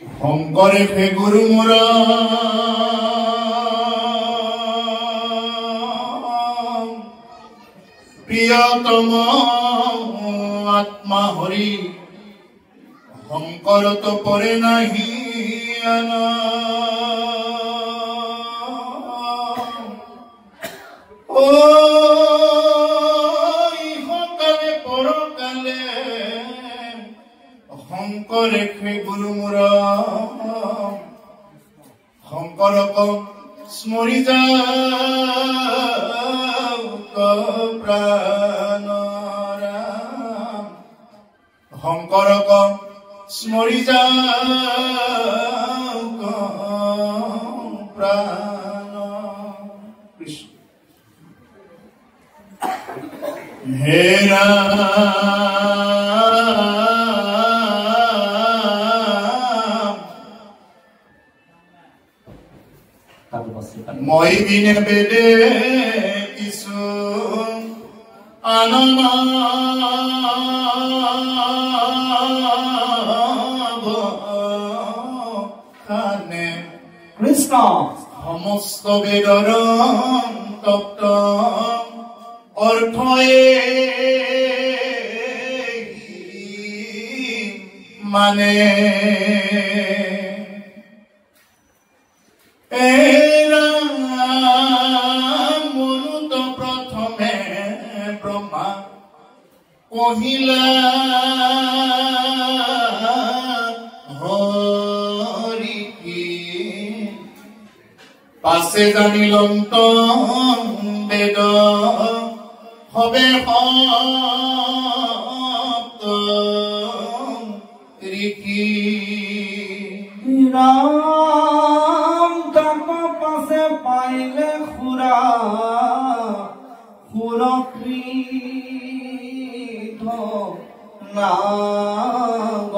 শংকৰে হে গুৰু মোৰ প্ৰিয়তম আত্মা হৰি শংকৰত পৰে নাহি আনা ও ইহকালে পৰকালে শংকৰে হে গুৰু মোৰ শংকৰক স্মৰি যাওক প্ৰাণ ৰাম শংকৰক স্মৰি যাওক প্ৰাণ কৃষ্ণ হে মই বিনে বেদে কিছু আননে কৃষ্ণ সমস্ত বেদৰ তত্ত্ব অৰ্থয়ে মানে কহিলা হৰি পাছে জানিলন্ত বেদ হবে ঋষি ৰাম তাক পাছে পাইলে খুৰা নাগ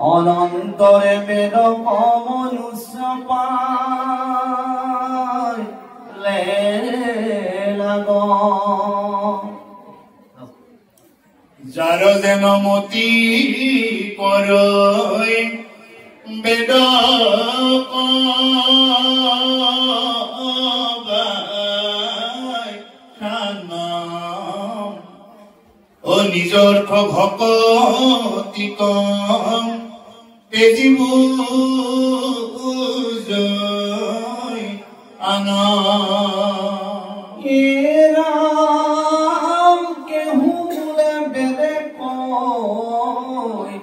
অনন্তরে বেদ মনুষ্য পাইলে লাগ যার যেন মতি করৈ বেদ নিজর্থ ভকতি তেজি বুঝৈ আনা রাম কেহু বোলে বেদে কই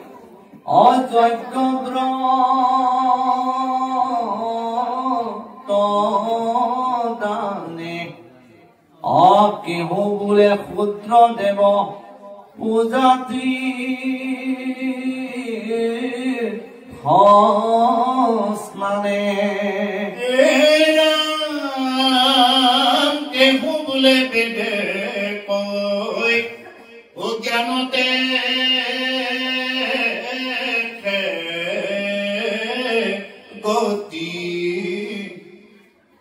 অযজ্ঞ ব্ৰত দানে কেহু বোলে ক্ষুদ্র দেব পূজাতি স্নানে কেহু বোলে বেদে কই অজ্ঞানতে গতি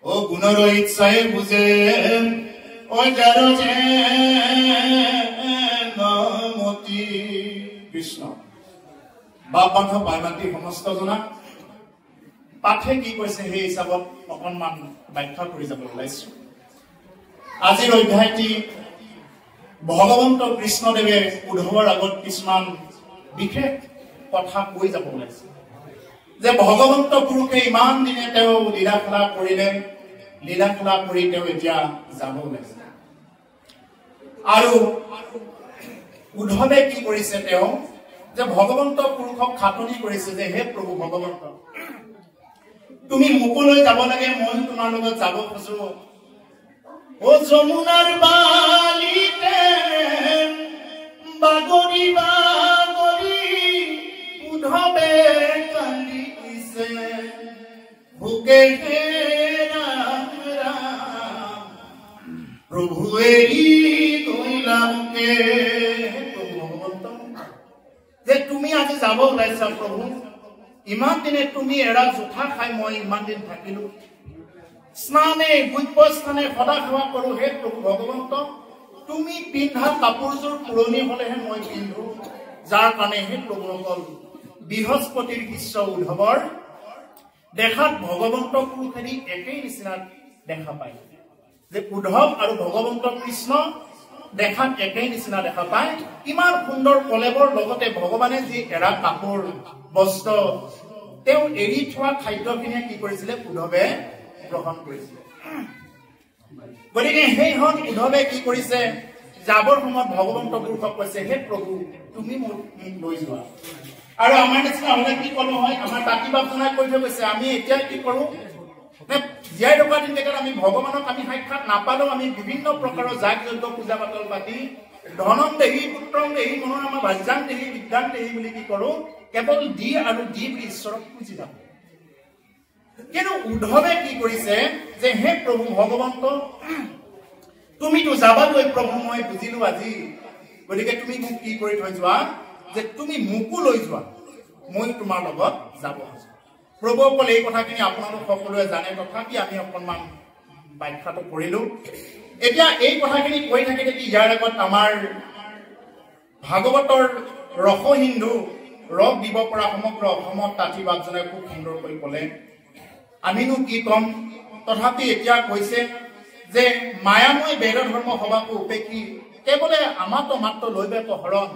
ও গুণৰ ইচ্ছাই বুজে মতি কৃষ্ণ বাপ বান্ধৱ ভাই মাতৃ সমস্ত জনা পাঠে কি কৈছে সেই হিচাপত অকণমান ব্যাখ্যা কৰি যাব ওলাইছো আজিৰ অধ্যায়টি ভগৱন্ত কৃষ্ণদেৱে উদ্ধৱৰ আগত কিছুমান বিশেষ কথা কৈ যাব ওলাইছে যে ভগৱন্ত পুৰুষে ইমান দিনে তেওঁ লীলা খেলা কৰিলে লীলা খেলা কৰি তেওঁ এতিয়া যাব ওলাইছে আৰু উদ্ধৱে কি কৰিছে তেওঁ যে ভগৱন্ত পুৰুষক খাটনি কৰিছে যে হে প্ৰভু ভগৱন্ত তুমি মুকলৈ যাব লাগে মই তোমাৰ লগত যাব খোজো ও যমুনাৰ বালিতে বাগৰি বাগৰি উদ্ধৱে কান্দিছে ভোকে প্ৰভু এৰি গৈলাকে প্ৰভু ভগৱন্ত যে তুমি আজি যাব ওলাইছা প্ৰভু ইমান দিনে তুমি এৰা জোঠা খাই মই ইমান দিন থাকিলো স্নানে গুপ্য স্থানে সদা সেৱা কৰো হে প্ৰভু ভগৱন্ত তুমি পিন্ধা কাপোৰযোৰ পুৰণি হলেহে মই পিন্ধো যাৰ কাৰণে হে প্ৰভুসকল বৃহস্পতিৰ শিষ্য উদ্ধৱৰ দেখাত ভগৱন্ত পুৰুষেদি একেই নিচিনা দেখা পায় যে উদ্ধৱ আৰু ভগৱন্ত কৃষ্ণ দেখাত একেই নিচিনা দেখা পায় ইমান সুন্দৰ কলেবৰ লগতে ভগৱানে যি এৰা কাপোৰ বস্ত্ৰ তেওঁ এৰি থোৱা খাদ্যখিনিয়ে কি কৰিছিলে উদ্ধৱে গ্ৰহণ কৰিছিলে গতিকে সেই হন উদ্ধৱে কি কৰিছে যাবৰ সময়ত ভগৱন্ত পুৰুষক কৈছে হে প্ৰভু তুমি মোক লৈ যোৱা আৰু আমাৰ নিচিনা হলে কি কলো হয় আমাৰ তাকিবাব জনাই কৈ থৈ গৈছে আমি এতিয়া কি কৰো জীয়াই থকা দিনকেইটাত আমি ভগৱানক আমি সাক্ষাৎ নাপালেও আমি বিভিন্ন প্ৰকাৰৰ যাগ যজ্ঞ পূজা পাতল পাতি ধনম দেহি পুত্ৰম দেহি মনোৰমা ভাজ্যাং দেহি বিদ্যাং দেহি বুলি কি কৰো কেৱল দি আৰু দি বুলি ঈশ্বৰক পুজি থাকো কিন্তু উদ্ধৱে কি কৰিছে যে হে প্ৰভু ভগৱন্ত তুমিতো যাবাগৈ প্ৰভু মই বুজিলো আজি গতিকে তুমি মোক কি কৰি থৈ যোৱা যে তুমি মোকো লৈ যোৱা মই তোমাৰ লগত যাব প্ৰভুসকল এই কথাখিনি আপোনালোক সকলোৱে জানে তথাপি আমি অকণমান ব্যাখ্যাটো কৰিলো এতিয়া এই কথাখিনি কৈ থাকি দেখি ইয়াৰ আগত আমাৰ ভাগৱতৰ ৰসহিন্দু ৰস দিব পৰা সমগ্ৰ অসমত তাঁতী বাপজনে খুব সুন্দৰকৈ ক'লে আমিনো কি কম তথাপি এতিয়া কৈছে যে মায়াময় বেদ ধৰ্ম সভাকো উপেক্ষি কেৱলে আমাতো মাত্ৰ লৈবেক হৰণ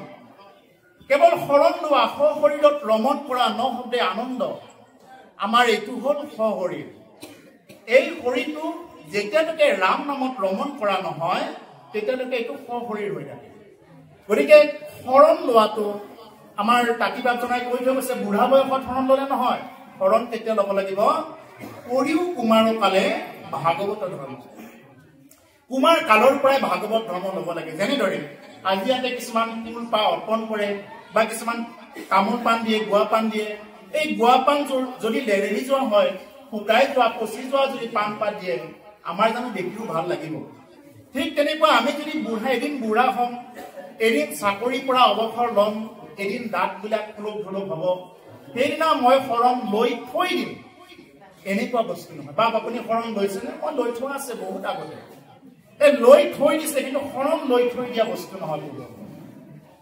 কেৱল শৰণ লোৱা সশৰীৰত ৰমণ কৰা ন শব্দে আনন্দ আমাৰ এইটো হল সশৰীৰ এই শৰীৰটো যেতিয়ালৈকে ৰাম নামত ৰমণ কৰা নহয় তেতিয়ালৈকে এইটো সশৰীৰ হৈ থাকে গতিকে শৰণ লোৱাটো আমাৰ তাঁতিবাব জনাই কৈ থৈ গৈছে বুঢ়া বয়সত শৰণ ললে নহয় শৰণ কেতিয়া ল'ব লাগিব কৰিও কুমাৰ কালে ভাগৱত ধৰ্ম কুমাৰ কালৰ পৰাই ভাগৱত ধৰ্ম ল'ব লাগে যেনেদৰে আজি ইয়াতে কিছুমান ফুল পা অৰ্পণ কৰে বা কিছুমান তামোল পাণ দিয়ে গুৱা পাণ দিয়ে এই গুৱা পাণ যদি লেৰেলি যোৱা হয় শুকাই যোৱা পচি যোৱা যদি পাণ পাত দিয়ে আমাৰ জানো দেখিও ভাল লাগিব ঠিক তেনেকুৱা আমি যদি এদিন বুঢ়া হম এদিন চাকৰিৰ পৰা অৱসৰ ল'ম এদিন দাঁতবিলাক ফুলক ফুলক হ'ব সেইদিনা মই শৰণ লৈ থৈ দিম এনেকুৱা বস্তু নহয় বাপ আপুনি শৰণ লৈছেনে মই লৈ থোৱা আছে বহুত আগতে এই লৈ থৈ দিছে কিন্তু শৰণ লৈ থৈ দিয়া বস্তু নহয়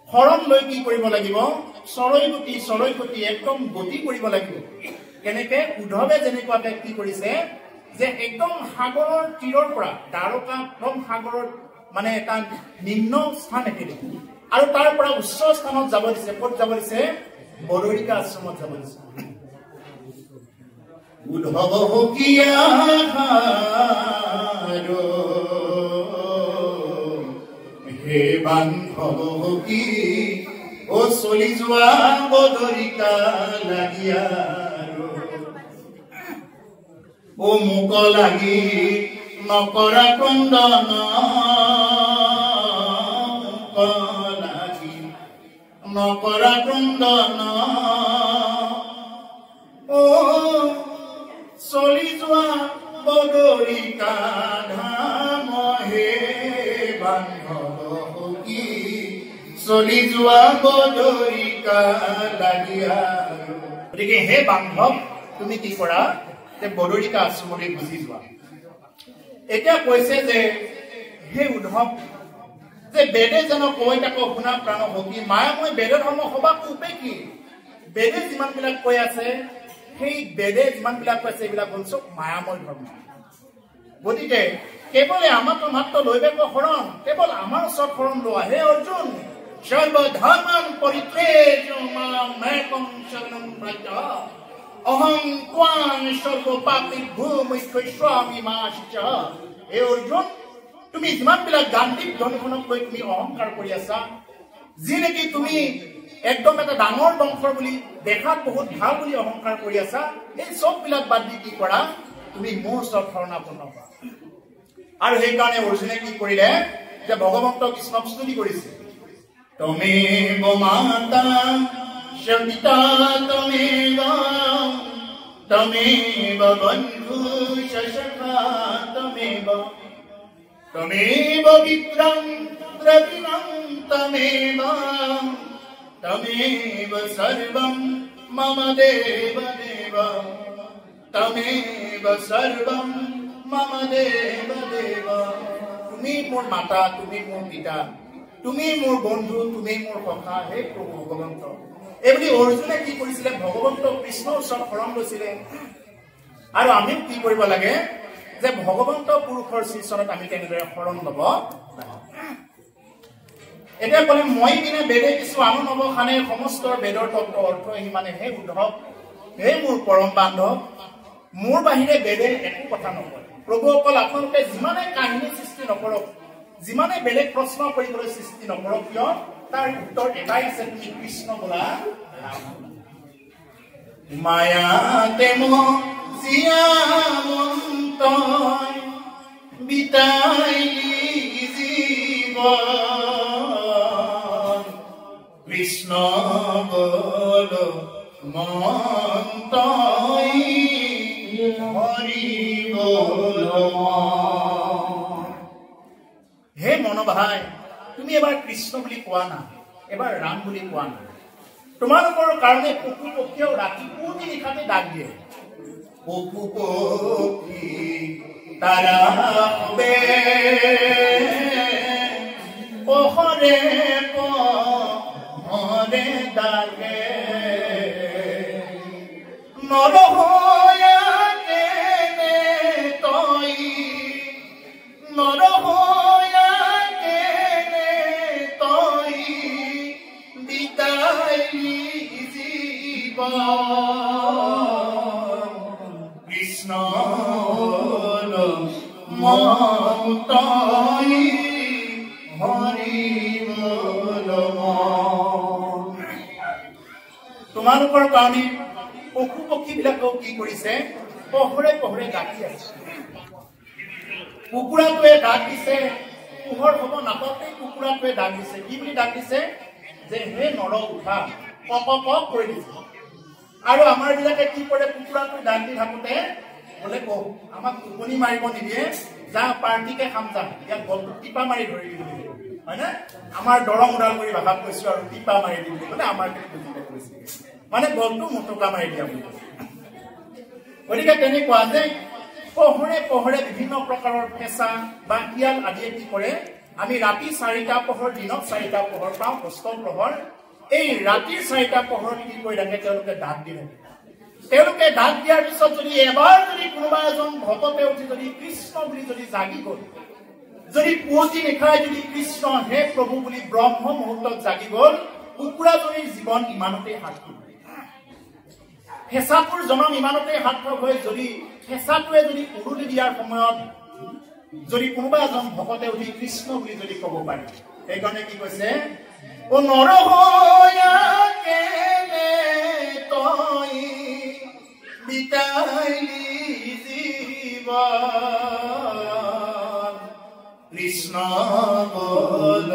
শৰণ লৈ কি কৰিব লাগিব চৰৈ গতি একদম গতি কৰিব লাগিব কেনেকে উদ্ধৱে যেনেকুৱাকে কি কৰিছে যে একদম সাগৰৰ তীৰৰ পৰা দ্বাৰকা একদম সাগৰৰ মানে এটা নিম্ন স্থান একেই আৰু তাৰ পৰা উচ্চ স্থানত যাব দিছে ক'ত যাব দিছে বদৰিকা আশ্ৰমত যাব দিছে উদ্ধৱ হকিয়া হে বান্ধৱ হকি ও চলি যোৱা বদৰিকা লাগিয়া ও মোক লাগি নকৰা ক্ৰন্দন লাগি নকৰা ক্ৰন্দন ও চলি যোৱা বদৰিকা ধাম হে বান্ধৱ হকি চলি যোৱা বদৰিকা লাগিয়া গতিকে হে বান্ধৱ তুমি কি কৰা যে বদৰিকা আশ্ৰমলৈ গুচি যোৱা এতিয়া কৈছে যে হে উদ্ধৱ যে বেদে যেন কৈ তাক শুনা প্ৰাণ হকি মায়াময় বেদ ধৰ্ম সভাকো উপেক্ষি বেদে যিমানবিলাক কৈ আছে সেই বেদে যিমানবিলাক কৈছে এইবিলাক হ'ল চব মায়াময় ধৰ্ম গতিকে কেৱলে আমাকো মাত্ৰ লৈবেক শৰণ কেৱল আমাৰ ওচৰত শৰণ লোৱা হে অৰ্জুন সৰ্বধৰ্মান পৰিত্যাজ্য মামেকং শৰণং ব্ৰজ অহং ত্বাং সৰ্বপাপেভ্যো মুখ্যস্বামী মাশ্চ হে অৰ্জুন তুমি যিমানবিলাক গান্ধীৱ ধনুখনক লৈ তুমি অহংকাৰ কৰি আছা যি নেকি তুমি একদম এটা ডাঙৰ বংশৰ বুলি দেখাত বহুত ভাল বুলি অহংকাৰ কৰি আছা এই চববিলাক বাদ দি কি কৰা তুমি মোৰ ওচৰত শৰণাপন্ন হোৱা আৰু সেইকাৰণে অৰ্জুনে কি কৰিলে যে ভগৱন্ত কৃষ্ণক স্তুতি কৰিছে তমেব মাতা সবিতা তমেব বন্ধু সখা তমেব বিক্রম দ্রবিণম তমেব সর্বম মম দেব দেব তমেব সর্বম মম দেব দেব তুমি মোৰ মাতা তুমি মোৰ পিতা তুমি মোৰ বন্ধু তুমি মোৰ সখা হে প্ৰভু ভগৱন্ত এইবুলি অৰ্জুনে কি কৰিছিলে ভগৱন্ত কৃষ্ণৰ ওচৰত শৰণ লৈছিলে আৰু আমি কি কৰিব লাগে যে ভগৱন্ত পুৰুষৰ শ্ৰীচৰণত আমি কেনেদৰে শৰণ ল'ব এটা কলে মই বিনে বেদে কিছু আনো নবখানে সমস্ত বেদৰ তত্ত্ব অৰ্থ মানে হে উদ্ধৱ হে মোৰ পৰম বান্ধৱ মোৰ বাহিৰে বেদে একো কথা নকয় প্ৰভু অকল আপোনালোকে যিমানে কাহিনী সৃষ্টি নকৰক যিমানে বেলেগ প্ৰশ্ন কৰিবলৈ সৃষ্টি নকৰক কিয় তাৰ উত্তৰ এটাই আছে তুমি কৃষ্ণ বোলা মায়া তেমো জিয়ামন্ত বিতাই জীবন কৃষ্ণ বল মন্তই হৰি বল হে মনোভাই তুমি এবাৰ কৃষ্ণ বুলি কোৱা না এবাৰ ৰাম বুলি কোৱা না তোমালোকৰ কাৰণে পশু পক্ষীও ৰাতি পুতি নিশাতে ডাক দিয়ে পশু পক্ষী তাৰা হবে পহৰে পহৰে ডাকে নৰহয়া কেনে তই নৰহয়া কেনে তই বিদায় জীবন কৃষ্ণ মন্তই হৰি বল তোমালোকৰ কাৰণে পশু পক্ষী বিলাকেও কি কৰিছে পহৰে পহৰে ডাকি আছে কুকুৰাটোৱে ডাক দিছে পোহৰ হ'ব নাপাওঁতে কুকুৰাটোৱে ডাক দিছে কি বুলি ডাক দিছে যে হে নৰ উঠা কক কক কৰি দিছে আৰু আমাৰ বিলাকে কি কৰে কুকুৰাটো ডাক দি থাকোঁতে বোলে কওঁ আমাক টোপনি মাৰিব নিদিয়ে যা পাৰ্টিকে খাম যা ইয়াক গলটো টিপা মাৰি ধৰি দিম হয় না আমাৰ দৰং ওদালগুৰি ভাষাত কৈছো আৰু টিপা মাৰি দিম বুলি ক'লে আমাৰ কৈছে মানে গলটো মুটুকা মাৰি দিয়া বুলি গতিকে তেনেকুৱা যে পহৰে পহৰে বিভিন্ন প্ৰকাৰৰ ফেঁচা বা শিয়াল আদিয়ে কি কৰে আমি ৰাতি 4টা পহৰ দিনত 4টা পহৰ পাওঁ অষ্ট প্ৰহৰ এই ৰাতিৰ 4টা পহৰত কি কৰি ৰাখে তেওঁলোকে ডাক দি থাকে তেওঁলোকে ডাক দিয়াৰ পিছত যদি এবাৰ যদি কোনোবা এজন ভকতে উঠি যদি কৃষ্ণ বুলি যদি জাগি গ'ল যদি পুৱতি নিশাই যদি কৃষ্ণ হে প্ৰভু বুলি ব্ৰহ্ম মুহূৰ্তত জাগি গ'ল কুকুৰাজনীৰ জীৱন ইমানতে সাৰ্থক ফেঁচাটোৰ জনম ইমানতে সাৰ্থক হৈ যদি ফেঁচাটোৱে যদি উৰুলি দিয়াৰ সময়ত যদি কোনোবা এজন ভকতে উঠি কৃষ্ণ বুলি যদি ক'ব পাৰে সেইকাৰণে কি কৈছে ও নৰহয়া কেনে তই বিতাইলি জীবন কৃষ্ণ বল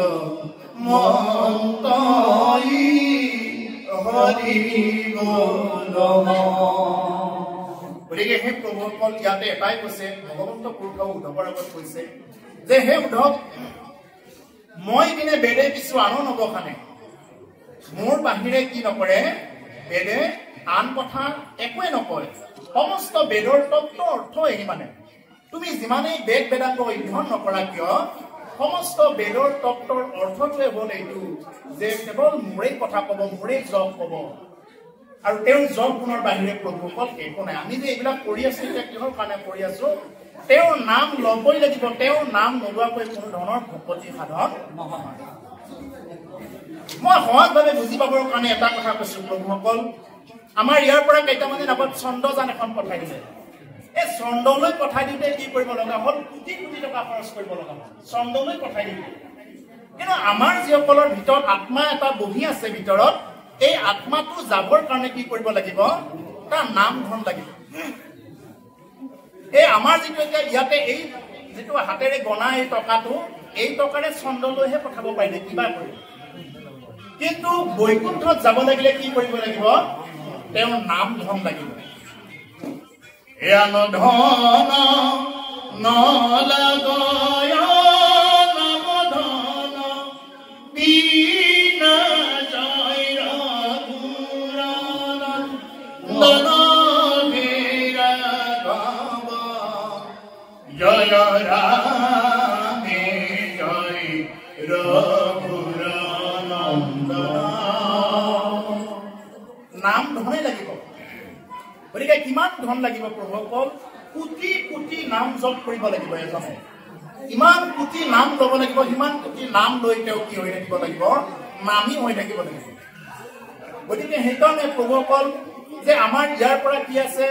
মন্তই হৰি বল গতিকে সেই প্ৰভুসকল ইয়াতে এটাই কৈছে ভগৱন্ত পুৰুষ উদ্ধৱৰ আগত কৈছে যে হে উদ্ধৱ মই কিনে বেদে কিছু আনো নবখানে মোৰ বাহিৰে কি নকৰে বেদে আন কথা একোৱে নকয় সমস্ত বেদৰ তত্ত্ব অৰ্থ এহি মানে তুমি যিমানেই বেদ বেদাংগ অধ্যয়ন নকৰা কিয় সমস্ত বেদৰ তত্ত্বৰ অৰ্থটোৱে হ'ল এইটো যে কেৱল মোৰেই কথা ক'ব মোৰেই জপ ক'ব আৰু তেওঁৰ জপ গুণৰ বাহিৰে প্ৰভুসকল একো নাই আমি যে এইবিলাক কৰি আছো এতিয়া কিহৰ কাৰণে কৰি আছো তেওঁৰ নাম ল'বই লাগিব তেওঁৰ নাম নোলোৱাকৈ কোনো ধৰণৰ ভকতি সাধন নহয় মই সহজভাৱে বুজি পাবৰ কাৰণে এটা কথা কৈছো প্ৰভুসকল আমাৰ ইয়াৰ পৰা কেইটামানে আগত চন্দ্ৰযান এখন পঠাই দিলে এই চন্দ্ৰলৈ পঠাই দিওঁতে কি কৰিব লগা হ'ল কোটি কোটি টকা খৰচ কৰিব লগা হ'ল চন্দ্ৰলৈ পঠাই দিলে কিন্তু আমাৰ যিসকলৰ ভিতৰত আত্মা এটা বহি আছে ভিতৰত এই আত্মাটো যাবৰ কাৰণে কি কৰিব লাগিব তাৰ নাম ধন লাগিব এই আমাৰ যিটো এতিয়া ইয়াতে এই যিটো হাতেৰে গনা এই টকাটো এই টকাৰে চন্দ্ৰলৈহে পঠাব পাৰিলে কিবা কৰি কিন্তু বৈকুণ্ঠত যাব লাগিলে কি কৰিব লাগিব তেওঁৰ নাম ধন লাগিব এয়া নধন নলাগয় নবধন বিনা জয় ৰঘুৰানন্দন ভীৰা গব জয় ৰামে জয় ৰঘুৰানন্দন লাগিব গতিকে কিমান ধন লাগিব প্ৰভুসকল কোটি কোটি নাম জপ কৰিব লাগিব এজনে ইমান কোটি নাম ল'ব লাগিব সিমান কোটি নাম লৈ তেওঁ কি হৈ থাকিব লাগিব নামী হৈ থাকিব লাগিব গতিকে সেইকাৰণে প্ৰভুসকল যে আমাৰ ইয়াৰ পৰা কি আছে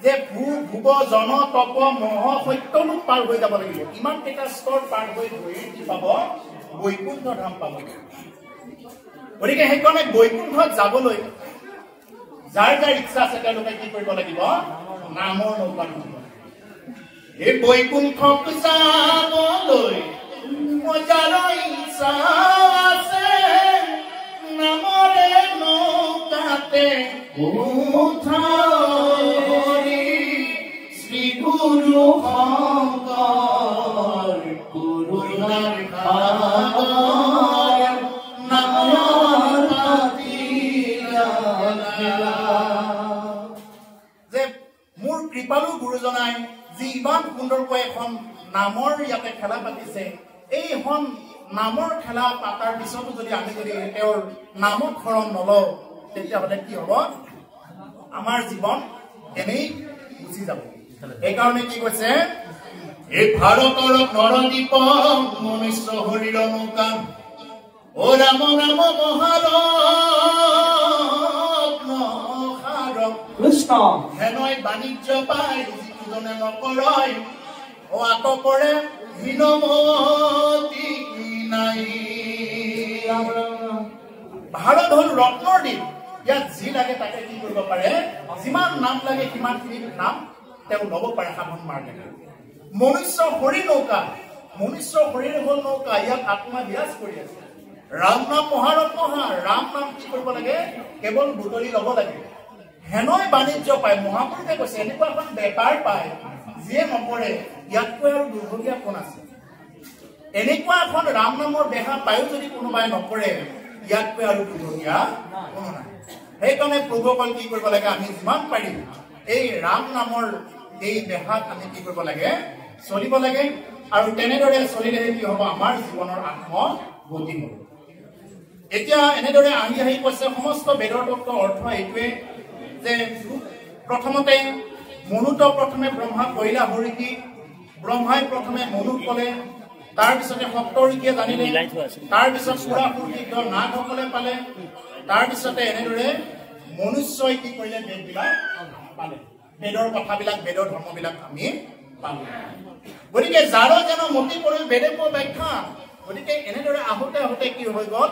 যে ভূৱ জন তপ মহ সত্যলোক পাৰ হৈ যাব লাগিব ইমান কেইটা স্তৰ পাৰ হৈ গৈ কি পাব বৈকুণ্ঠ ধাম পাব গতিকে সেইকাৰণে বৈকুণ্ঠত যাবলৈ যাৰ যাৰ ইচ্ছা আছে তেওঁলোকে কি কৰিব লাগিব নামৰ নৌকা ল'ব এই বৈকুণ্ঠত যাবলৈ মজাৰ ইচ্ছা আছে নামৰে নৌকাতে উঠাৰি শ্ৰী গুৰু শংকৰ গুৰুনাৰ সাগৰ নামৰ যে মোৰ কৃপালু গুৰুজনাই যি ইমান সুন্দৰকৈ এখন নামৰ ইয়াতে খেলা পাতিছে এইখন নামৰ খেলা পাতাৰ পিছতো যদি আমি যদি তেওঁৰ নামত শৰণ নলওঁ তেতিয়াহ'লে কি হ'ব আমাৰ জীৱন এনেই গুচি যাব এইকাৰণে কি কৈছে এই ভাৰতৰ নৰদ্বীপ মনুষ্য শৰীৰ নৌকা ও ৰাম ৰাম মহাৰত্ন কৃষ্ণ হেনয় বাণিজ্য পাই যিজনে নকৰয় ও আতপৰে হীনমতি নাই ভাৰত হ'ল ৰত্নৰ দ্বীপ ইয়াত যি লাগে তাকে কি কৰিব পাৰে যিমান নাম লাগে সিমানখিনি নাম তেওঁ ল'ব পাৰে সাধন মাৰ্গে মনুষ্য শৰীৰ নৌকা মনুষ্য শৰীৰ হ'ল নৌকা ইয়াত আত্মা বিৰাজ কৰি আছে ৰাম নাম মহাৰত্ন ৰাম নাম কি কৰিব লাগে কেৱল বুটলি ল'ব লাগে হেনয় বাণিজ্য পায় মহাপুৰুষে কৈছে এনেকুৱা এখন বেপাৰ পায় যিয়ে নকৰে ইয়াতকৈ আৰু দুৰ্ভগীয়া কোন আছে এনেকুৱা এখন ৰাম নামৰ বেহা পায়ো যদি কোনোবাই নকৰে ইয়াতকৈ আৰু দুৰ্ভগীয়া কোনো নাই সেইকাৰণে প্ৰভুসকল কি কৰিব লাগে আমি যিমান পাৰিম এই ৰাম নামৰ এই বেহাত আমি কি কৰিব লাগে চলিব লাগে আৰু তেনেদৰে চলিলেহে কি হ'ব আমাৰ জীৱনৰ আত্মগতি হ'ব এতিয়া এনেদৰে আহি আহি কৈছে সমস্ত বেদৰ তত্ত্বৰ অৰ্থ এইটোৱে যে প্ৰথমতে মনুত প্ৰথমে ব্ৰহ্মা কইলা হৰিকি ব্ৰহ্মাই প্ৰথমে মনুক ক'লে তাৰপিছতে সপ্তঋষিয়ে জানিলে তাৰপিছত সুৰাসুৰ নাগসকলে পালে তাৰপিছতে এনেদৰে মনুষ্যই কি কৰিলে বেদবিলাক পালে বেদৰ কথাবিলাক বেদৰ ধৰ্মবিলাক আমি পালো গতিকে যাৰ যেন মতি পৰিল বেদে পোৱা ব্যাখ্যা গতিকে এনেদৰে আহোঁতে আহোঁতে কি হৈ গ'ল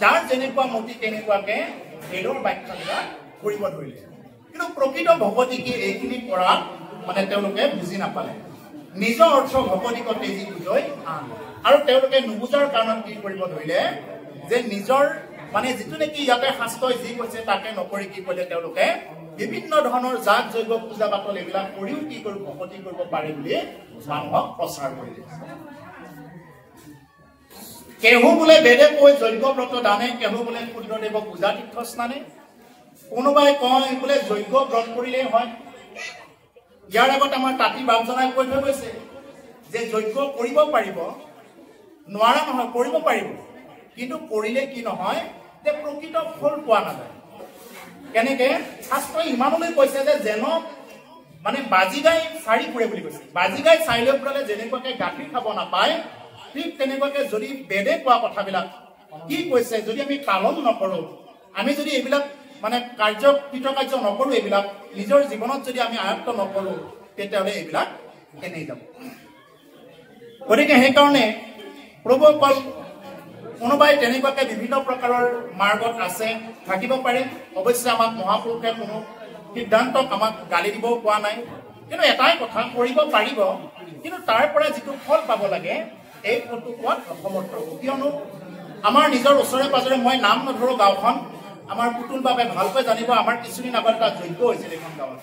যাৰ যেনেকুৱা মতি তেনেকুৱাকে বেদৰ ব্যাখ্যাবিলাক কৰিব ধৰিলে কিন্তু প্ৰকৃত ভগৱতী কি এইখিনি কৰাত মানে তেওঁলোকে বুজি নাপালে নিজৰ অৰ্থ ভগৱতীক তেজি বুজৈ আন আৰু তেওঁলোকে নুবুজাৰ কাৰণত কি কৰিব ধৰিলে যে নিজৰ মানে যিটো নেকি ইয়াতে শাস্ত্ৰই যি কৈছে তাকে নকৰি কি কৰিলে তেওঁলোকে বিভিন্ন ধৰণৰ যাগ যজ্ঞ পূজা পাতল এইবিলাক কৰিও কি কৰিব ভগৱতী কৰিব পাৰে বুলি মানুহক প্ৰচাৰ কৰিলে কেহু বোলে বেদে কৈ যজ্ঞ ব্ৰত দানে কেহু বোলে ক্ষুদ্ৰদেৱক পূজা তীৰ্থ স্নানে কোনোবাই কয় বোলে যজ্ঞ ব্ৰত কৰিলেই হয় ইয়াৰ আগত আমাৰ তাঁতী বাপজনাই কৈ থৈ গৈছে যে যজ্ঞ কৰিব পাৰিব নোৱাৰা নহয় কৰিব পাৰিব কিন্তু কৰিলে কি নহয় যে প্ৰকৃত ফল পোৱা নাযায় কেনেকে শাস্ত্ৰই ইমানলৈ কৈছে যে যেন মানে বাজিগাই চাৰি ফুৰে বুলি কৈছে বাজিগাই চাৰিলৈ ফুৰালে যেনেকুৱাকে গাখীৰ খাব নাপায় ঠিক তেনেকুৱাকে যদি বেদে কোৱা কথাবিলাক কি কৈছে যদি আমি পালন নকৰোঁ আমি যদি এইবিলাক মানে কৃতকাৰ্য নকৰোঁ এইবিলাক নিজৰ জীৱনত যদি আমি আয়ত্ত নকৰোঁ তেতিয়াহ'লে এইবিলাক এনেই যাব গতিকে সেইকাৰণে প্ৰভুসকল কোনোবাই তেনেকুৱাকে বিভিন্ন প্ৰকাৰৰ মাৰ্গত আছে থাকিব পাৰে অৱশ্যে আমাক মহাপুৰুষে কোনো সিদ্ধান্তক আমাক গালি দিবও পোৱা নাই কিন্তু এটাই কথা কৰিব পাৰিব কিন্তু তাৰ পৰা যিটো ফল পাব লাগে এই ফলটো পোৱাত অসমৰ্থ হ'ব কিয়নো আমাৰ নিজৰ ওচৰে পাজৰে মই নাম নধৰোঁ গাঁওখন আমাৰ পুতুল বাবে ভালকৈ জানিব আমাৰ কিছুদিন আগত এটা যজ্ঞ হৈছিল এইখন গাঁৱত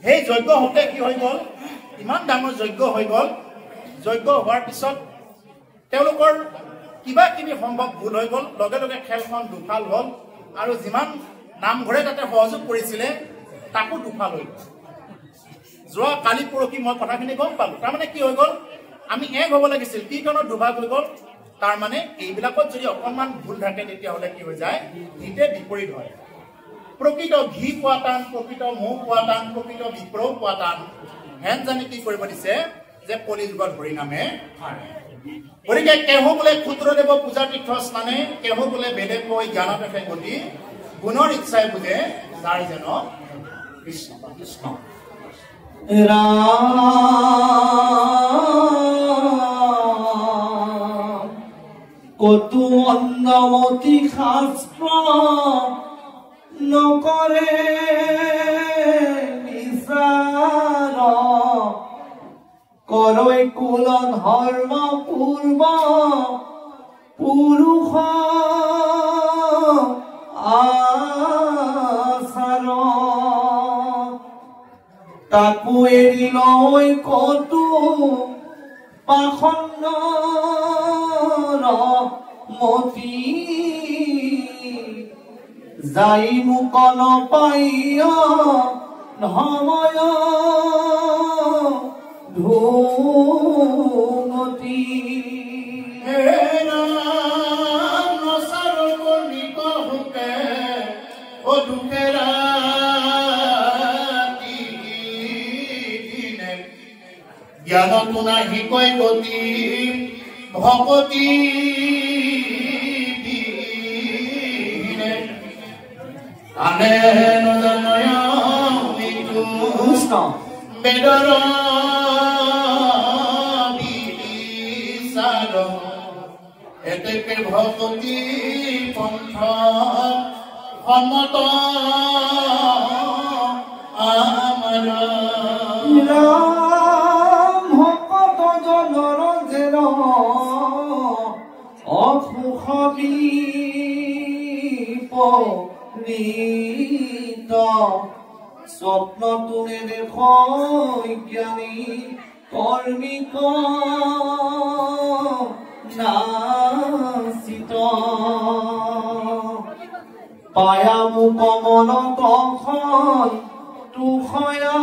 সেই যজ্ঞ হওঁতে কি হৈ গ'ল ইমান ডাঙৰ যজ্ঞ হৈ গ'ল যজ্ঞ হোৱাৰ পিছত তেওঁলোকৰ কিবা কিবি সম্ভৱ ভুল হৈ গ'ল লগে লগে খেলখন দুফাল হ'ল আৰু যিমান নামঘৰে তাতে সহযোগ কৰিছিলে তাকো দুফাল হৈ গ'ল যোৱা কালি পৰহি মই কথাখিনি গম পালোঁ তাৰমানে কি হৈ গ'ল আমি এক হ'ব লাগিছিল কি কাৰণত দুভাগ হৈ গ'ল তাৰমানে এইবিলাকত যদি অকণমান ভুল থাকে তেতিয়াহ'লে কি হৈ যায় হিতে বিপৰীত হয় প্ৰকৃত ঘি পোৱা টান, প্ৰকৃত মৌ পোৱা টান, প্ৰকৃত বিপ্ৰহ পোৱা টান। হেন জানি কি কৰিব দিছে যে কলি যুগত হৰি নামে গতিকে কেহু বোলে ক্ষুদ্ৰদেৱ পূজা তীৰ্থ স্নানে, কেহু বোলে বেদে কৈ জ্ঞানপেশে গতি, গুণৰ ইচ্ছাই বুজে যাৰ যেন কৃষ্ণ কৃষ্ণ। কতু অন্নমতি শাস্ত্ৰ নকৰে বিচাৰ, কৰৈ কুল ধৰ্ম পূৰ্ব পুৰুষ আচাৰ, তাকো এৰি লৈ কতু পাখণ্ড মতি, যাই মোক নপায় ধময় ধুমতি। জ্ঞানতো নাহি কৈ গতি, ভকতি আনে নজনয় মৃত্যু বেদৰ বিচাৰ, এতেকে ভকতি পন্থ সন্মত আমাৰ। ভকত জনৰ যেন অসুখবিপৰীত, স্বপ্ন তুলে দেখ জ্ঞানী কৰ্মিক নাচিত, পায়া মোক মনত তুষয়া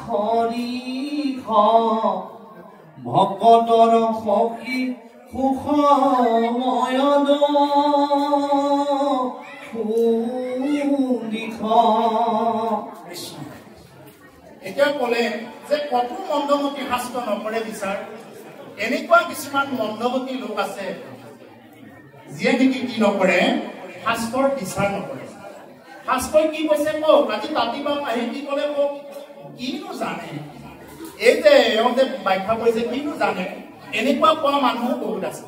হৰিষ, ভকতৰ সখী সুখময়দ সুদিশ। এতিয়া কলে যে কতো মন্দমতী শাস্ত্ৰ নকৰে বিচাৰ। এনেকুৱা কিছুমান মন্দমতী লোক আছে যিয়ে নেকি কি নকৰে, শাস্ত্ৰৰ বিচাৰ নকৰে। শাস্ত্ৰই কি কৈছে কওক, আজি তাতিবা আহি কি কলে কওক, কিনো জানে এই যে এওঁতে ব্যাখ্যা কৰিছে কিনো জানে, এনেকুৱা কোৱা মানুহ বহুত আছে।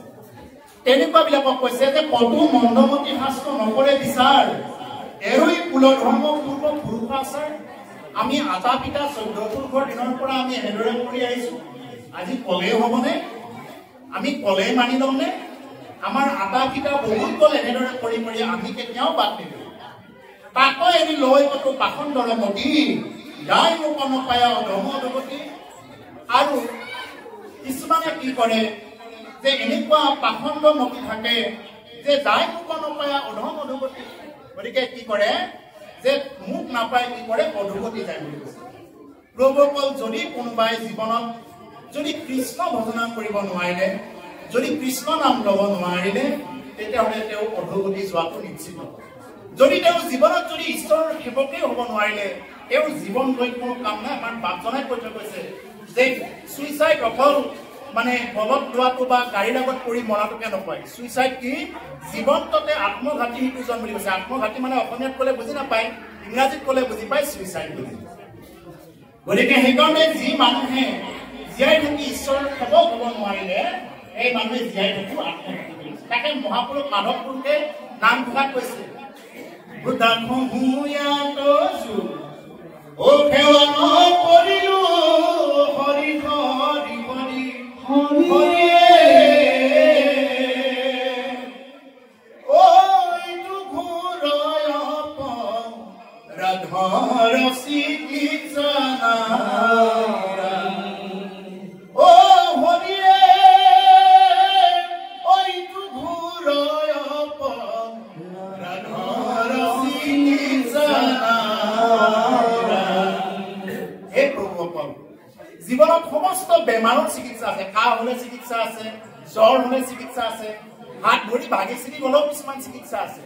তেনেকুৱা বিলাকক কৈছে যে কতো মন্দমতী শাস্ত্ৰ নকৰে বিচাৰ, এৰুই কুল ধৰ্ম পূৰ্ব পুৰুষ আচাৰ। আমি আটা পিতা 14 পুৰুষৰ দিনৰ পৰা আমি এনেদৰে কৰি আহিছো, আজি কলেই হবনে? আমি কলেই মানি লমনে? আমাৰ আটা পিতা বহুত কল এনেদৰে কৰি কৰি আমি কেতিয়াও বাদ নিদিওঁ। তাকো এৰি লৈ কতো পাখণ্ডৰ মতি, যাই মোক নপায় অধম অধগতি। আৰু কিছুমানে কি কৰে যে এনেকুৱা পাখণ্ড মতি থাকে যে যাই মোক নপায় অধম অধগতি। গতিকে কি কৰে যে মোক নাপায় কি কৰে অধগতি যায় বুলি কৈছে। প্ৰভুসকল, যদি কোনোবাই জীৱনত যদি কৃষ্ণ ভজনা কৰিব নোৱাৰিলে, যদি কৃষ্ণ নাম ল'ব নোৱাৰিলে, তেতিয়াহ'লে তেওঁ অধগতি যোৱাটো নিশ্চিত। যদি তেওঁ জীৱনত যদি ঈশ্বৰৰ সেৱকেই হ'ব নোৱাৰিলে, তেওঁৰ জীৱন লৈ কোনো কাম নাই। আমাৰ বাপজনাই কৈ থৈ গৈছে যে চুইচাইড অকল মানে বলত লোৱাটো বা গাড়ীৰ আগত পৰি মৰাটোকে নকয়। চুইচাইড কি? জীৱন্ততে আত্মঘাতী সিটোজন বুলি কৈছে। আত্মঘাতী মানে অসমীয়াত ক'লে বুজি নাপায়, ইংৰাজীত ক'লে বুজি পায় চুইচাইড বুলি। গতিকে সেইকাৰণে যি মানুহে জীয়াই থাকি ঈশ্বৰৰ সেৱক হ'ব নোৱাৰিলে, এই মানুহে জীয়াই থাকি আত্মঘাতী বুলি কৈছে। তাকে মহাপুৰুষ মাধৱ পুৰুষে নাম ঘোষাত কৈছে, জীৱনত সমস্ত বেমাৰৰ চিকিৎসা আছে। কাহ হলে চিকিৎসা আছে, জ্বৰ হলে চিকিৎসা আছে, হাত ভৰি ভাগি চিৰি গলেও কিছুমান চিকিৎসা আছে।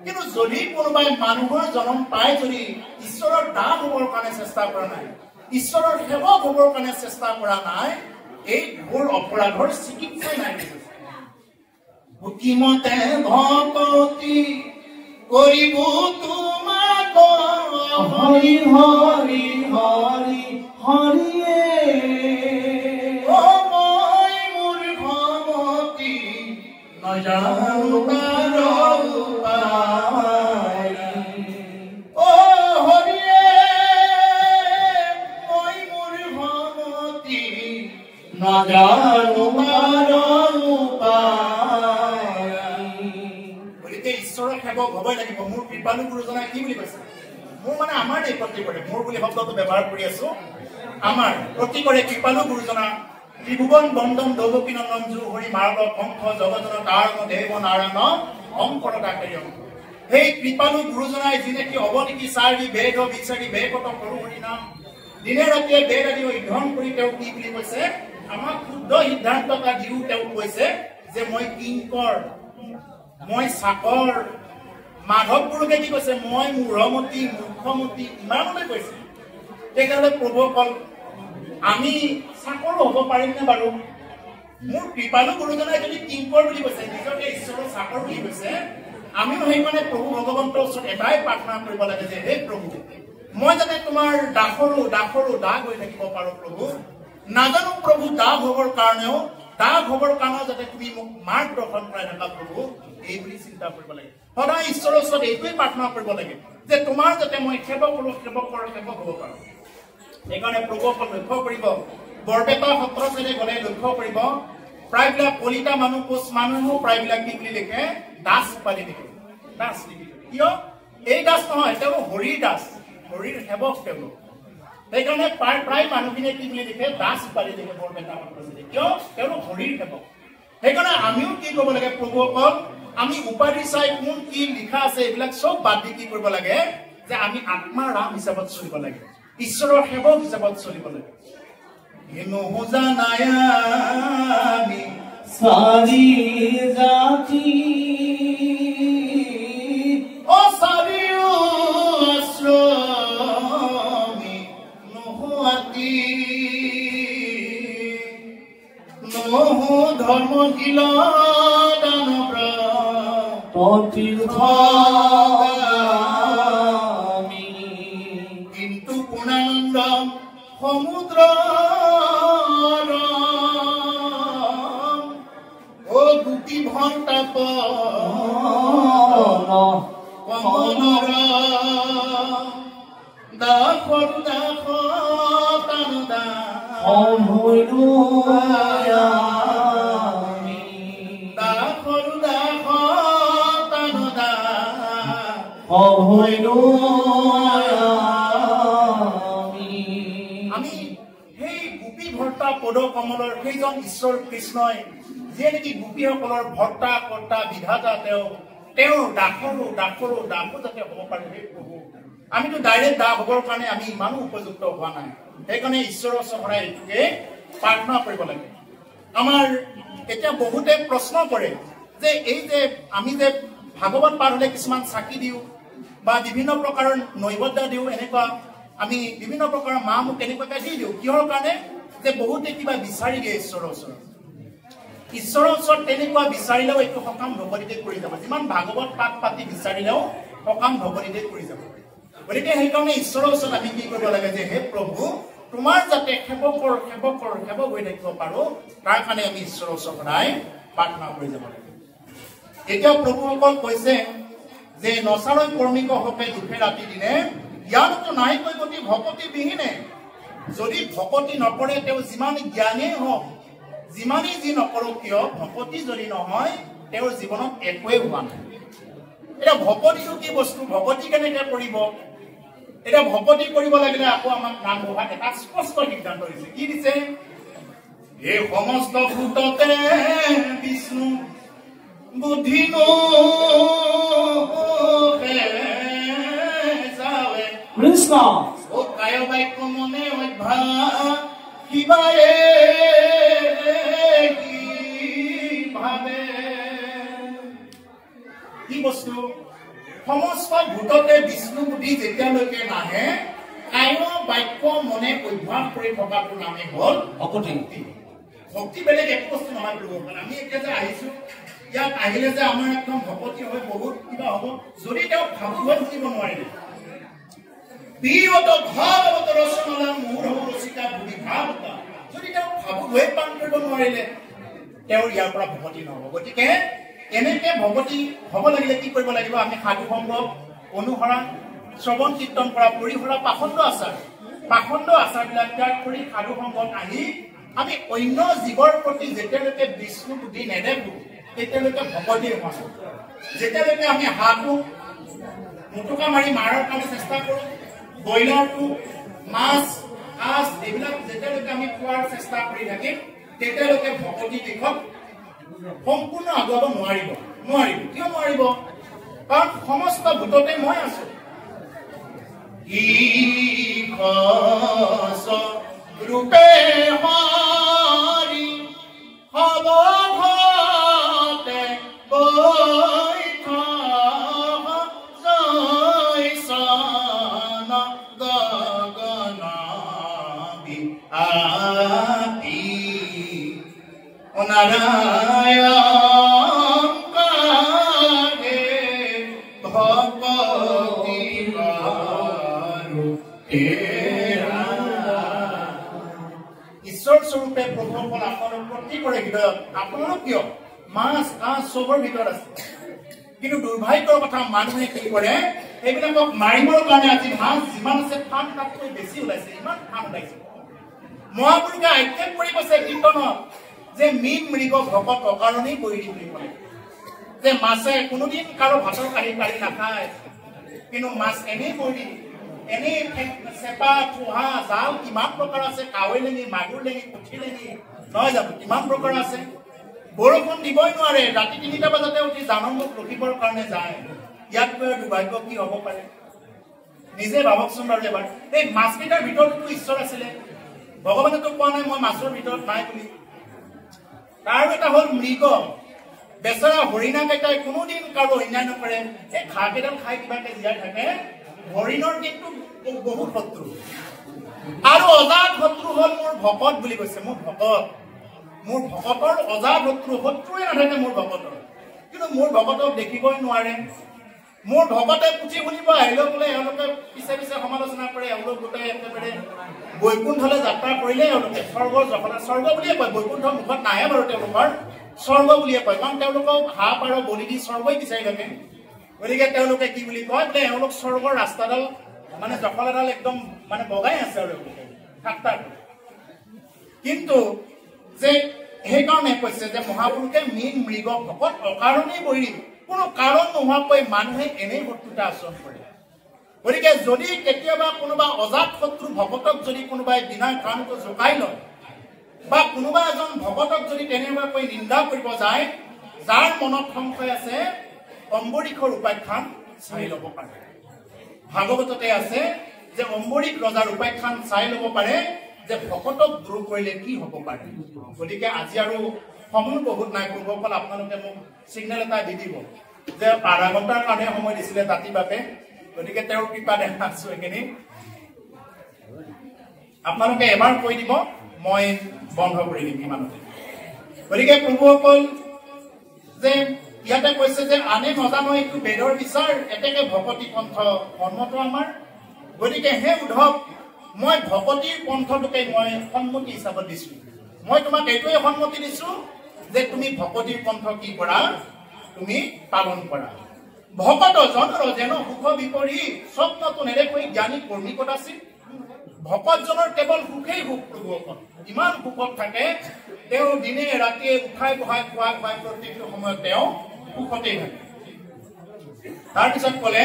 কিন্তু যদি কোনোবাই মানুহৰ জন্ম পাই যদি ঈশ্বৰৰ দাস হ'বৰ কাৰণে চেষ্টা কৰা নাই, ঈশ্বৰৰ সেৱক হ'বৰ কাৰণে চেষ্টা কৰা নাই, এই ঘোৰ অপৰাধৰ চিকিৎসা নাই। কিমতে ভকতি কৰিব তোমাক হৰি হৰি হৰি হৰিয়ে মই মোৰ ভকতি নজানো তাৰ উপায়। হৰিয়ে মই মোৰ ভকতি নজানো তাৰ উপায়। গতিকে ঈশ্বৰৰ সেৱক হ'বই লাগিব। মোৰ কৃপালু গুৰুজনাই কি বুলি কৈছে? মোৰ মানে আমাৰ এই প্ৰতিকৰে, মোৰ বুলি শব্দটো ব্যৱহাৰ কৰি আছো, আমাৰ প্ৰতিকৰে কৃপালু গুৰুজনা ত্ৰিভুৱন বন্দন দৌলকী নন্দন জু হৰি মাৰ্গ কণ্ঠ জগতৰ কাৰণ দেৱ নাৰায়ণ শংকৰদাকাৰী। সেই কৃপালু গুৰুজনাই যিনেকি অৱনীতি চাৰি বেদ বিচাৰি বেকত কৰো হৰি নাম দিনে ৰাতিয়ে বেদ আদি অধ্যয়ন কৰি তেওঁ কি বুলি কৈছে? আমাক শুদ্ধ সিদ্ধান্ত এটা দিও তেওঁ কৈছে যে মই কিংকৰ, মই চাকৰ। মাধৱ গুৰুকে কি কৈছে? মই মূঢ়মতী মূৰ্খমতী, ইমানলৈ কৈছে। তেতিয়াহ'লে প্ৰভুসকল আমি চাকৰো হ'ব পাৰিমনে বাৰু? মোৰ কৃপালু গুৰুজনাই যদি কিংকৰ বুলি কৈছে, নিজকে ঈশ্বৰৰ চাকৰ বুলি কৈছে, আমিও সেইকাৰণে প্ৰভু ভগৱন্তৰ ওচৰত এটাই প্ৰাৰ্থনা কৰিব লাগে যে হে প্ৰভু, মই যাতে তোমাৰ দাসৰো দাস হৈ থাকিব পাৰো প্ৰভু। নাজানো প্ৰভু দাস হ'বৰ কাৰণেও যাতে তুমি মোক মাৰ্গদৰ্শন কৰাই থাকা প্ৰভু, এই বুলি চিন্তা কৰিব লাগে। সদায় ঈশ্বৰৰ ওচৰত এইটোৱে প্ৰাৰ্থনা কৰিব লাগে যে তোমাৰ যাতে মই সেৱকৰ সেৱক হ'ব পাৰো। সেইকাৰণে প্ৰভুসকল লক্ষ্য কৰিব, বৰপেটা সত্ৰ চাইডে গ'লে লক্ষ্য কৰিব, প্ৰায়বিলাক কলিতা মানুহ কোচ মানুহো প্ৰায়বিলাক কি বুলি লিখে? দাস উপাধি লিখে, দাস লিখে। কিয়? এই দাস নহয়, তেওঁলোক হৰিৰ দাস, হৰিৰ সেৱক তেওঁলোক। সেইকাৰণে প্ৰায় মানুহখিনিয়ে কি বুলি লিখে? দাস উপাধি লিখে বৰপেটা সত্ৰ চাইডে। কিয়? তেওঁলোক হৰিৰ সেৱক। সেইকাৰণে আমিও কি কৰিব লাগে প্ৰভুসকল? আমি উপাধি চাই কোন কি লিখা আছে এইবিলাক চব বাদ দি কি কৰিব লাগে? যে আমি আত্মা ৰাম হিচাপত চলিব লাগে, ঈশ্বৰৰ সেৱক হিচাপত চলিব লাগে। চাৰি জাতি চাৰিও আশ্ৰমী নোহোৱাতি নহো ধৰ্মশীল দানৱ কিন্তু পূৰ্ণানন্দ সমুদ্ৰ গোপী ভণ্টাপ কমলৰ দাসৰ দাস তান আমি সেই গোপী ভৰ্তা পদ কমলৰ সেইজন ঈশ্বৰ কৃষ্ণই যিয়ে নেকি গোপীসকলৰ ভৰ্তা কৰ্তা বিধাতা, তেওঁৰ দাসৰো যাতে হ'ব পাৰে। সেই প্ৰভু, আমিতো ডাইৰেক্ট দাস হ'বৰ কাৰণে আমি ইমানো উপযুক্ত হোৱা নাই। সেইকাৰণে ঈশ্বৰৰ ওচৰত এইটোকে প্ৰাৰ্থনা কৰিব লাগে। আমাৰ এতিয়া বহুতে প্ৰশ্ন কৰে যে এই যে আমি যে ভাগৱত পাঠ হ'লে কিছুমান চাকি দিওঁ বা বিভিন্ন প্ৰকাৰৰ নৈবদ্য দিওঁ, এনেকুৱা আমি বিভিন্ন প্ৰকাৰৰ মা মোক এনেকুৱাকৈ দি দিওঁ। কিহৰ কাৰণে? যে বহুতে কিবা বিচাৰি দিয়ে ঈশ্বৰৰ ওচৰত। ঈশ্বৰৰ ওচৰত তেনেকুৱা বিচাৰিলেও একো সকাম ভকতিতে কৰি যাব। যিমান ভাগৱত পাঠ পাতি বিচাৰিলেও সকাম ভকতিতে কৰি যাব। গতিকে সেইকাৰণে ঈশ্বৰৰ ওচৰত আমি কি কৰিব লাগে? যে হে প্ৰভু, তোমাৰ যাতে সেৱক হৈ থাকিব পাৰো, তাৰ কাৰণে আমি ঈশ্বৰৰ ওচৰত সদায় প্ৰাৰ্থনা কৰি যাব লাগে। এতিয়া প্ৰভুসকল কৈছে যে নচাৰৈ কৰ্মিক হকে দুখে ৰাতি দিনে জ্ঞানতো নাই কৈগতি ভকতি বিহীনে। যদি ভকতি নকৰে তেওঁ যিমান জ্ঞানেই হওক, যিমানেই যি নকৰক কিয়, ভকতি যদি নহয় তেওঁৰ জীৱনত একোৱেই হোৱা নাই। এতিয়া ভকতিটো কি বস্তু? ভকতি কেনেকে কৰিব? এতিয়া ভকতি কৰিব লাগিলে আকৌ আমাক নাম ঘোষাত এটা স্পষ্ট সিদ্ধান্ত দিছে। কি দিছে? এই সমস্ত ভূততে বিষ্ণু বুদ্ধি কৃষ্ণ ও কায় বাক্য মনে অভ্যাস শিৱায়ে ভাবে। কি বস্তু? সমস্ত ভূততে বিষ্ণু বুদ্ধি যেতিয়ালৈকে নাহে কায় বাক্য মনে অভ্যাস কৰি থকাটো নামে হ'ল ভক্তি ভক্তি বেলেগ একো বস্তু নহয় বুলি আমি এতিয়া যে আহিছো ইয়াত আহিলে যে আমাৰ একদম ভক্তি হয় বহুত কিবা হ'ব যদি তেওঁ ভাবু হৈ শুনিব নোৱাৰিলে বিয়ত ভাগৱত ৰচনালা মূৰ ৰচিকা বুদ্ধি ভাৱতা যদি তেওঁ ভাবু হৈ পালন কৰিব নোৱাৰিলে তেওঁৰ ইয়াৰ পৰা ভক্তি নহ'ব গতিকে এনেকে ভক্তি হ'ব লাগিলে কি কৰিব লাগিব আমি সাধু সংগ অনুসৰণ শ্ৰৱণ কীৰ্তন কৰা পৰিসৰা পাখণ্ড আচাৰবিলাক ত্যাগ কৰি সাধু সংগত আহি আমি অন্য জীৱৰ প্ৰতি যেতিয়ালৈকে বিষ্ণু বুদ্ধি নেদেখো তেতিয়ালৈকে ভক্তি নহয় যেতিয়ালৈকে আমি হাঁহটো মুটুকা মাৰি মাৰাৰ কাৰণে চেষ্টা কৰোঁ ব্ৰইলাৰটো মাছ কাছ এইবিলাক যেতিয়ালৈকে আমি খোৱাৰ চেষ্টা কৰি থাকিম তেতিয়ালৈকে ভক্তি দিশত সম্পূৰ্ণ আগুৱাব নোৱাৰিব কিয় নোৱাৰিব কাৰণ সমস্ত ভূততে মই আছো ৰূপে হৰি সবঘতে বৈঠ জয়সন গগন বিআতি নাৰায়ণ কাগে ভক্তি ঈশ্বৰ স্বৰূপে প্ৰভুসকল আপোনালোক প্ৰত্যেকৰে হৃদয়ত আপোনালোক কিয় মাছ কাছ চবৰ ভিতৰত আছে কিন্তু দুৰ্ভাগ্যৰ কথা মানুহে কি কৰে এইবিলাকক মাৰিবৰ কাৰণে আজি মাছ যিমান আছে ফান তাতকৈ বেছি ওলাইছে ইমান ফান ওলাইছে মহাপুৰুষে আক্ষেপ কৰি কৈছে কীৰ্তনত যে মীন মৃগ ভকত অকাৰণেই বৈৰী বুলি কয় যে মাছে কোনোদিন কাৰো ভাতৰ কাঢ়ি নাখায় কিন্তু মাছ এনেই বৈৰী এনেই চেপা ঠোহা জাল কিমান প্ৰকাৰ আছে কাৱৈ লেঙি মাগুৰ লেঙি পুঠি লেঙি নহয় জানো কিমান প্ৰকাৰ আছে বৰষুণ দিবই নোৱাৰে ৰাতি ৩টা বজাতে উঠি জানমুখ ৰখিবৰ কাৰণে যায় ইয়াত দুৰ্ভাগ্য কি হ'ব পাৰে নিজে ভাবকচোন বাৰু এবাৰ এই মাছকেইটাৰ ভিতৰতো ঈশ্বৰ আছিলে ভগৱানেতো কোৱা নাই মই মাছৰ ভিতৰত নাই বুলি তাৰ এটা হ'ল মৃগ বেচেৰা হৰিণা কেইটাই কোনোদিন কাৰো অন্যায় নকৰে এই ঘাঁহ কেইডাল খাই কিবাকে জীয়াই থাকে হৰিণৰ কিন্তু বহুত শত্ৰু আৰু অজাত শত্ৰু হ'ল মোৰ ভকত বুলি কৈছে মোৰ ভকতৰ অজাত শত্ৰুৱে নাথাকে মোৰ ভকতৰ কিন্তু মোৰ ভকতক দেখিবই নোৱাৰে মোৰ ভকতে পুথি শুনিব আহিলেও বোলে এওঁলোকে পিছে পিছে সমালোচনা কৰে এওঁলোক গোটেই একেবাৰে বৈকুণ্ঠলৈ যাত্ৰা কৰিলে এওঁলোকে স্বৰ্গ বুলিয়ে কয় বৈকুণ্ঠ মুখত নাহে বাৰু তেওঁলোকৰ স্বৰ্গ বুলিয়ে কয় কাৰণ তেওঁলোকক হাঁহ পাৰ বলি দি স্বৰ্গই বিচাৰি থাকে গতিকে তেওঁলোকে কি বুলি কয় বোলে এওঁলোক স্বৰ্গৰ ৰাস্তাডাল মানে জখলাডাল একদম মানে বগাই আছে আৰু কিন্তু যে সেইকাৰণে কৈছে যে মহাপুৰুষে মীন মৃগ ভকত অকাৰণেই বৈৰী কোনো কাৰণ নোহোৱাকৈ মানুহে এনেই শত্ৰুতা আচৰণ কৰে গতিকে যদি কেতিয়াবা কোনোবা অজাত শত্ৰু ভকতক যদি কোনোবাই বিনা কাৰণটো জোকাই লয় বা কোনোবা এজন ভকতক যদি তেনেকুৱাকৈ নিন্দা কৰিব যায় যাৰ মনত সংশয় আছে অম্বৰীষৰ উপাখ্যান চাই ল'ব পাৰে ভাগৱততে আছে যে অম্বৰীষ ৰজাৰ উপাখ্যান চাই ল'ব পাৰে যে ভকতক দূৰ কৰিলে কি হ'ব পাৰে গতিকে আজি আৰু সময় বহুত নাই পূৰ্বফল আপোনালোকে মোক সিগনেল এটা দি দিব যে আধা ঘণ্টাৰ কাৰণে সময় দিছিলে দাঁতি বাপে গতিকে তেওঁৰ কৃপা দেখা আছো এইখিনি আপোনালোকে এবাৰ কৈ দিব মই বন্ধ কৰি দিম ইমানতে গতিকে প্ৰভুসকল যে ইয়াতে কৈছে যে আনে নজানো এইটো বেদৰ বিচাৰ এতেকে ভকতি পন্থ কৰ্মটো আমাৰ গতিকে হে উদ্ধৱ মই ভকতিৰ পন্থটোকে মই সন্মতি হিচাপত দিছো মই তোমাক এইটোৱে সন্মতি দিছো যে তুমি ভকতিৰ পন্থ কি কৰা তুমি পালন কৰা ভকত জনৰ যেন সুখ বিপৰী স্বপ্নটো নেদেখৈ জ্ঞানী কৰ্মী কত আছিল ভকতজনৰ কেৱল সুখেই সুখ প্ৰভুসকল ইমান সুখত থাকে তেওঁ দিনে ৰাতিয়ে উঠাই বহাই খোৱা খুৱাই প্ৰতিটো সময়ত তেওঁ সুখতেই থাকে তাৰপিছত ক'লে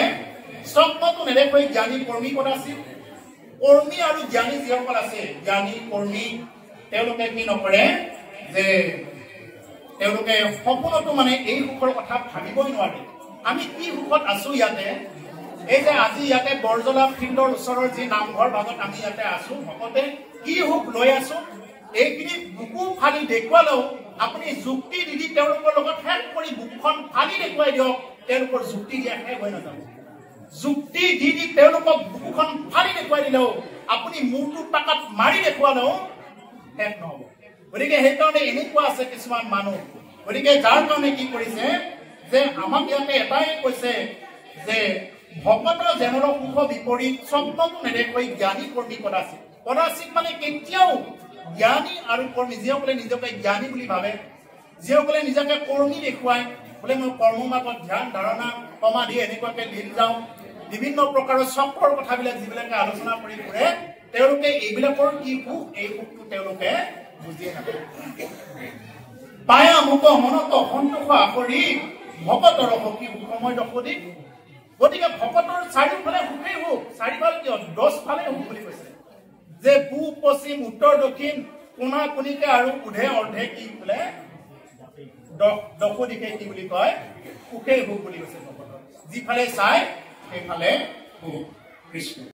স্বপ্নটো নেদেখৈ জ্ঞানী কৰ্মী কত আছিল কৰ্মী আৰু জ্ঞানী যিসকল আছে জ্ঞানী কৰ্মী তেওঁলোকে কি নকৰে যে তেওঁলোকে সপোনতো মানে এই সুখৰ কথা ভাবিবই নোৱাৰে আমি কি সুখত আছো ইয়াতে এই যে আজি ইয়াতে বৰজলা ফিল্ডৰ ওচৰৰ যি নামঘৰ ভাগত আমি ইয়াতে আছো ভকতে কি সুখ লৈ আছো এইখিনি বুকু ফালি দেখুৱালেও আপুনি যুক্তি দি তেওঁলোকৰ লগত শেষ কৰি বুকুখন ফালি দেখুৱাই দিয়ক তেওঁলোকৰ যুক্তি দিয়া শেষ হৈ নাযাব যুক্তি দি দি তেওঁলোকক বুকুখন ফালি দেখুৱাই দিলেও আপুনি মূৰটো পাকাত মাৰি দেখুৱালেও শেষ নহ'ব গতিকে সেইকাৰণে এনেকুৱা আছে কিছুমান মানুহ গতিকে যাৰ কাৰণে কি কৰিছে যে আমাক ইয়াতে এটাই কৈছে যে ভকতৰ জেনৰ সুখ বিপৰীত স্বপ্নটো নেদেখুৱাই জ্ঞানী কৰ্মী কদাচিত মানে কেতিয়াও জ্ঞানী আৰু কৰ্মী যিসকলে নিজকে জ্ঞানী বুলি ভাবে যিসকলে নিজকে কৰ্মী দেখুৱায় বোলে মই কৰ্মৰ মাজত ধ্যান ধাৰণা সমাধি এনেকুৱাকে দিন যাওঁ বিভিন্ন প্ৰকাৰৰ চক্ৰৰ কথাবিলাক যিবিলাকে আলোচনা কৰি ফুৰে তেওঁলোকে এইবিলাকৰ কি সুখ এই সুখটো তেওঁলোকে বুজিয়ে নাপায় পায়া মোক মনত সন্তোষ কৰি ভকতৰ সখী সুখময় দশদিক গতিকে ভকতৰ চাৰিওফালে সুখেই সুখ চাৰিফালে কিয় 10 ফালে সুখ বুলি কৈছে যে পূব পশ্চিম উত্তৰ দক্ষিণ কোণা কোণিকে আৰু উধে অৰ্ধে কি বোলে দশদিকে কি বুলি কয় সুখেই সুখ বুলি কৈছে ভকতৰ যিফালে চাই সেইফালে সুখ কৃষ্ণ